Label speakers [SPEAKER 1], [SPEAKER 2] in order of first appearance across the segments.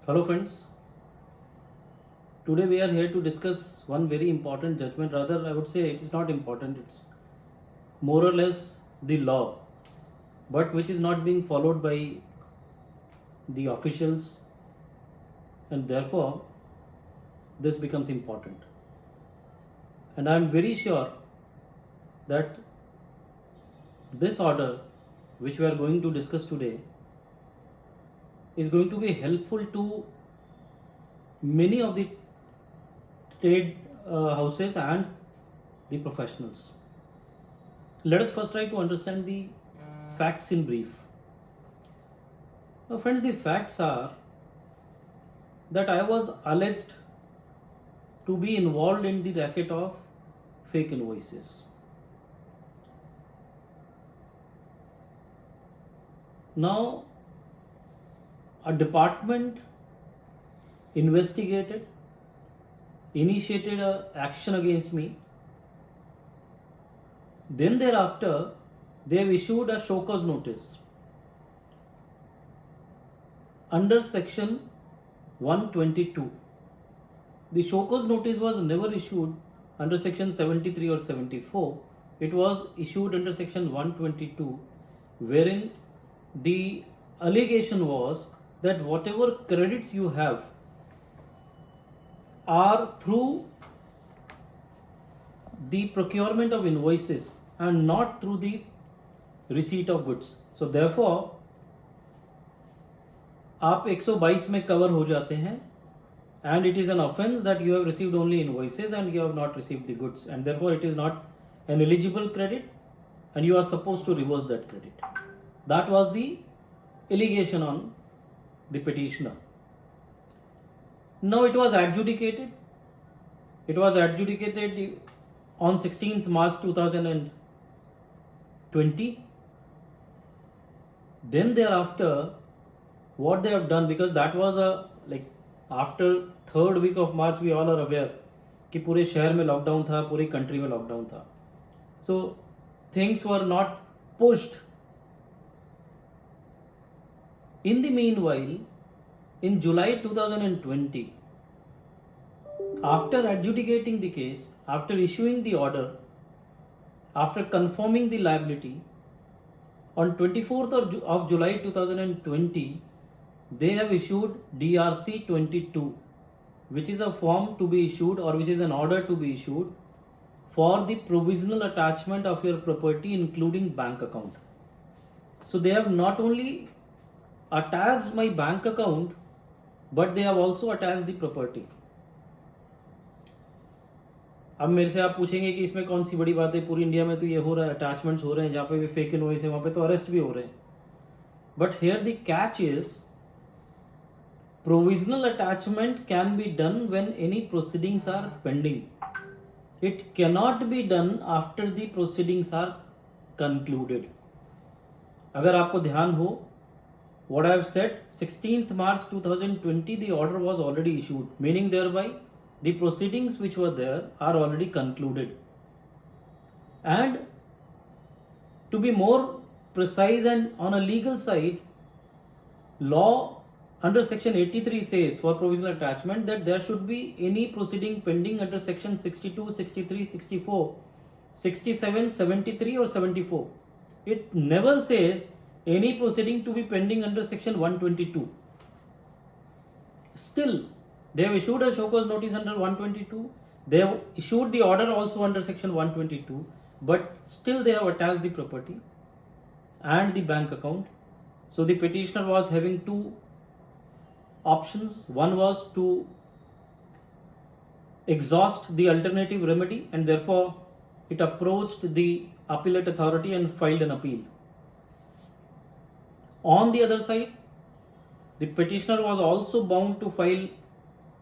[SPEAKER 1] Hello friends, today we are here to discuss one very important judgment. Rather, I would say it is not important, it's more or less the law, but which is not being followed by the officials, and therefore this becomes important. And I am very sure that this order, which we are going to discuss today, is going to be helpful to many of the trade houses and the professionals. Let us first try to understand the facts in brief. Now, friends, the facts are that I was alleged to be involved in the racket of fake invoices. Now, a department investigated, initiated an action against me. Then thereafter, they have issued a show cause notice under section 122. The show cause notice was never issued under section 73 or 74. It was issued under section 122, wherein the allegation was that whatever credits you have are through the procurement of invoices and not through the receipt of goods. So therefore आप 122 में cover हो जाते हैं, and it is an offense that you have received only invoices and you have not received the goods, and therefore it is not an eligible credit and you are supposed to reverse that credit. That was the allegation on the petitioner. Now it was adjudicated. It was adjudicated on 16th March 2020. Then thereafter, what they have done, because that was after 3rd week of March, we all are aware कि पूरे शहर में lockdown था, पूरी country में lockdown था. So things were not pushed. In the meanwhile, in July 2020, after adjudicating the case, after issuing the order, after confirming the liability, on 24th of July 2020, they have issued DRC 22, which is a form to be issued, or which is an order to be issued for the provisional attachment of your property, including bank account. So they have not only attached my bank account, but they have also attached the property. अब मेरे से आप पूछेंगे कि इसमें कौन सी बड़ी बात है, पूरी इंडिया में तो ये हो रहा है, अटैचमेंट्स हो रहे हैं, जहाँ पे भी फेक इनवॉइस है वहाँ पे तो अरेस्ट भी हो रहे हैं. But here the catch is provisional attachment can be done when any proceedings are pending. It cannot be done after the proceedings are concluded. अगर आपको ध्यान हो, what I have said, 16th March 2020 the order was already issued, meaning thereby the proceedings which were there are already concluded. And to be more precise and on a legal side, law under section 83 says for provisional attachment that there should be any proceeding pending under section 62, 63, 64, 67, 73 or 74. It never says any proceeding to be pending under section 122. Still, they have issued a show cause notice under 122. They have issued the order also under section 122, but still they have attached the property and the bank account. So the petitioner was having two options. One was to exhaust the alternative remedy, and therefore it approached the appellate authority and filed an appeal. On the other side, the petitioner was also bound to file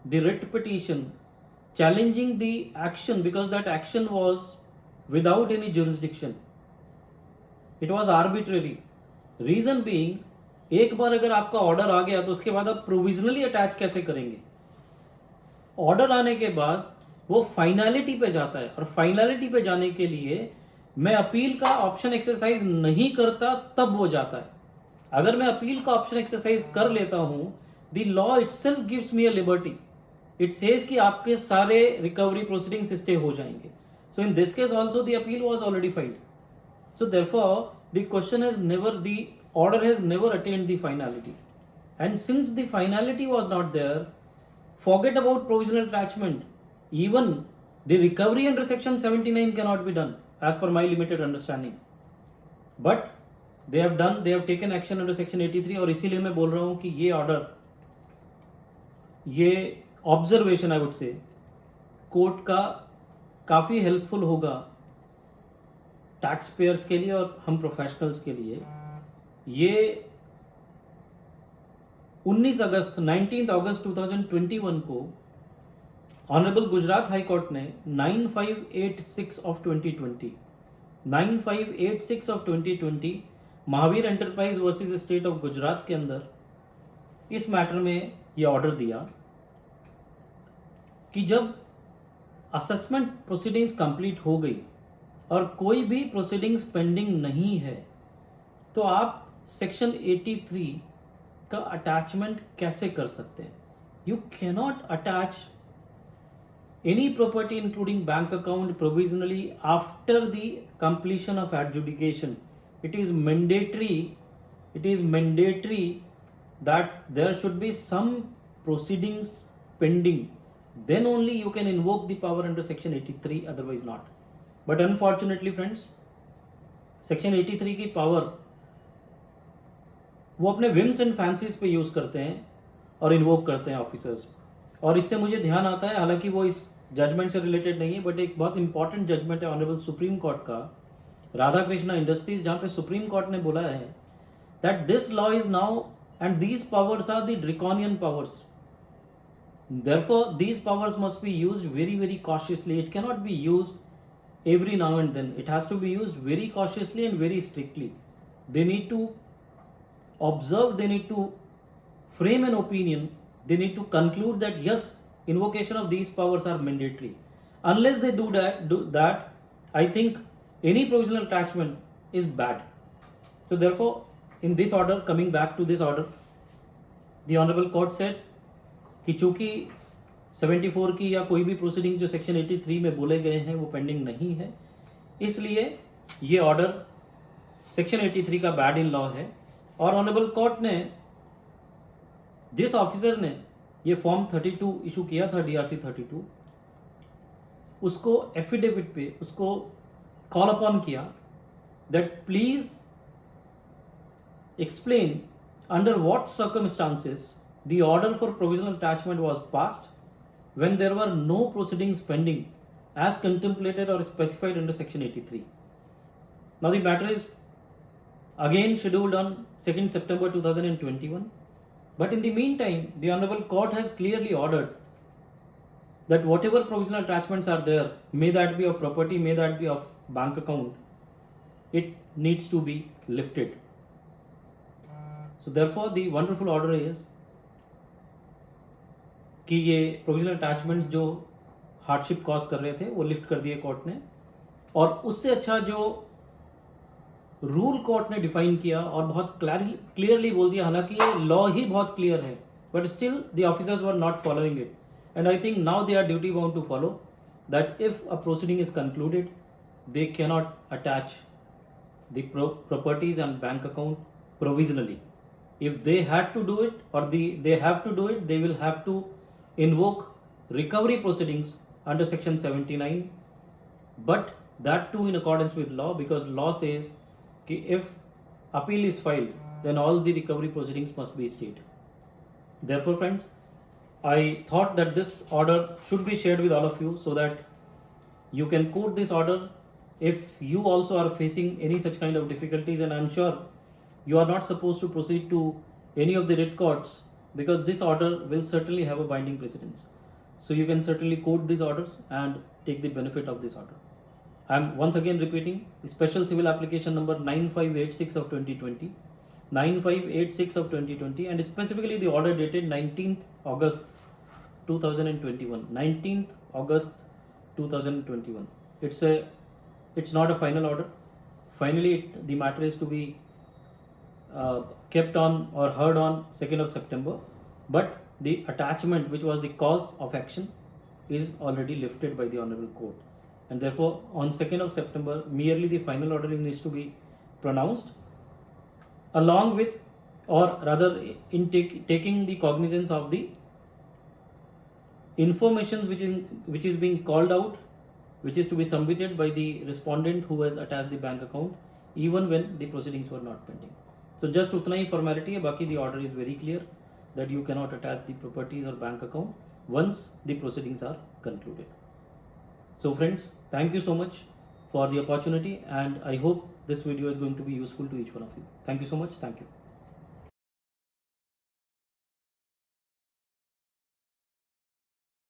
[SPEAKER 1] the writ petition challenging the action, because that action was without any jurisdiction. It was arbitrary. Reason being, एक बार अगर आपका order आ गया तो उसके बाद आप provisionally attach कैसे करेंगे? ऑर्डर आने के बाद वो फाइनलिटी पे जाता है, और फाइनलिटी पे जाने के लिए मैं अपील का ऑप्शन एक्सरसाइज नहीं करता तब वो जाता है. अगर मैं अपील का ऑप्शन एक्सरसाइज कर लेता हूं the law itself gives me a liberty. It says कि आपके सारे recovery proceedings stay हो जाएंगे. So in this case also the appeal was already filed. So therefore the order has never attained the finality. And since the finality was not there, forget about provisional attachment. Even the recovery under section 79 cannot be done as per my limited understanding. But they have taken action under section 83. और इसीलिए मैं बोल रहा हूं कि ये order, ये observation I would say court का काफ़ी हेल्पफुल होगा टैक्स पेयर्स के लिए और हम प्रोफेशनल्स के लिए. ये 19 अगस्त 2021 को ऑनरेबल गुजरात हाई कोर्ट ने 9586 of 2020 Mahavir enterprise versus state of Gujarat के अंदर इस मैटर में ये ऑर्डर दिया कि जब असेसमेंट प्रोसीडिंग्स कंप्लीट हो गई और कोई भी प्रोसीडिंग्स पेंडिंग नहीं है, तो आप सेक्शन 83 का अटैचमेंट कैसे कर सकते हैं? You cannot attach any property including bank account provisionally after the completion of adjudication. It is mandatory that there should be some proceedings pending. Then only you can invoke the power under section 83, otherwise not. But unfortunately friends, section 83 की power वो अपने whims and fancies पे use करते हैं और invoke करते हैं officers. और इससे मुझे ध्यान आता है, हालांकि वो इस जजमेंट से रिलेटेड नहीं है, बट एक बहुत इंपॉर्टेंट जजमेंट है ऑनरेबल सुप्रीम कोर्ट का, राधा कृष्णा इंडस्ट्रीज, जहां पे सुप्रीम कोर्ट ने बोला है that this law is now and these powers are the draconian powers. Therefore these powers must be used very very cautiously. It cannot be used every now and then. It has to be used very cautiously and very strictly. They need to observe, they need to frame an opinion, they need to conclude that yes, invocation of these powers are mandatory. Unless they do that, I think any provisional attachment is bad. So therefore, in this order, coming back to this order, the honorable court said कि चूंकि 74 की या कोई भी proceeding जो section 83 में बोले गए हैं वो पेंडिंग नहीं है, इसलिए ये ऑर्डर सेक्शन 83 का बैड इन लॉ है. और ऑनरेबल कोर्ट ने, जिस ऑफिसर ने ये फॉर्म 32 इशू किया था, DRC 32, उसको एफिडेविट पे उसको कॉल अपॉन किया that please explain under what circumstances the order for provisional attachment was passed when there were no proceedings pending as contemplated or specified under section 83. Now the matter is again scheduled on 2nd September 2021. But in the meantime, the Honorable Court has clearly ordered that whatever provisional attachments are there, may that be of property, may that be of bank account, it needs to be lifted. So therefore, the wonderful order is कि ये provisional attachments जो hardship cause कर रहे थे वो lift कर दिए court ने. और उससे अच्छा जो रूल कोर्ट ने डिफाइन किया और बहुत क्लियरली बोल दिया, हालांकि ये लॉ ही बहुत क्लियर है, but still the officers were not following it. And I think now they are duty bound to follow that if a proceeding is concluded, they cannot attach the properties and bank account provisionally. If they had to do it or they have to do it, they will have to invoke recovery proceedings under section 79, but that too in accordance with law, because law says कि if appeal is filed, then all the recovery proceedings must be stayed. Therefore, friends, I thought that this order should be shared with all of you so that you can quote this order if you also are facing any such kind of difficulties. And I'm sure you are not supposed to proceed to any of the writ courts because this order will certainly have a binding precedence. So you can certainly quote these orders and take the benefit of this order. I am once again repeating special civil application number 9586 of 2020, 9586 of 2020, and specifically the order dated 19th August 2021. 19th August 2021. It's not a final order. Finally, the matter is to be kept on or heard on 2nd of September. but the attachment which was the cause of action is already lifted by the honorable court, and therefore on 2nd of September merely the final ordering needs to be pronounced, along with, or rather in taking the cognizance of the information which is being called out, which is to be submitted by the respondent who has attached the bank account even when the proceedings were not pending. So just उतना ही formality है, बाकी the order is very clear that you cannot attach the properties or bank account once the proceedings are concluded. So friends, thank you so much for the opportunity, and I hope this video is going to be useful to each one of you. Thank you so much. Thank you.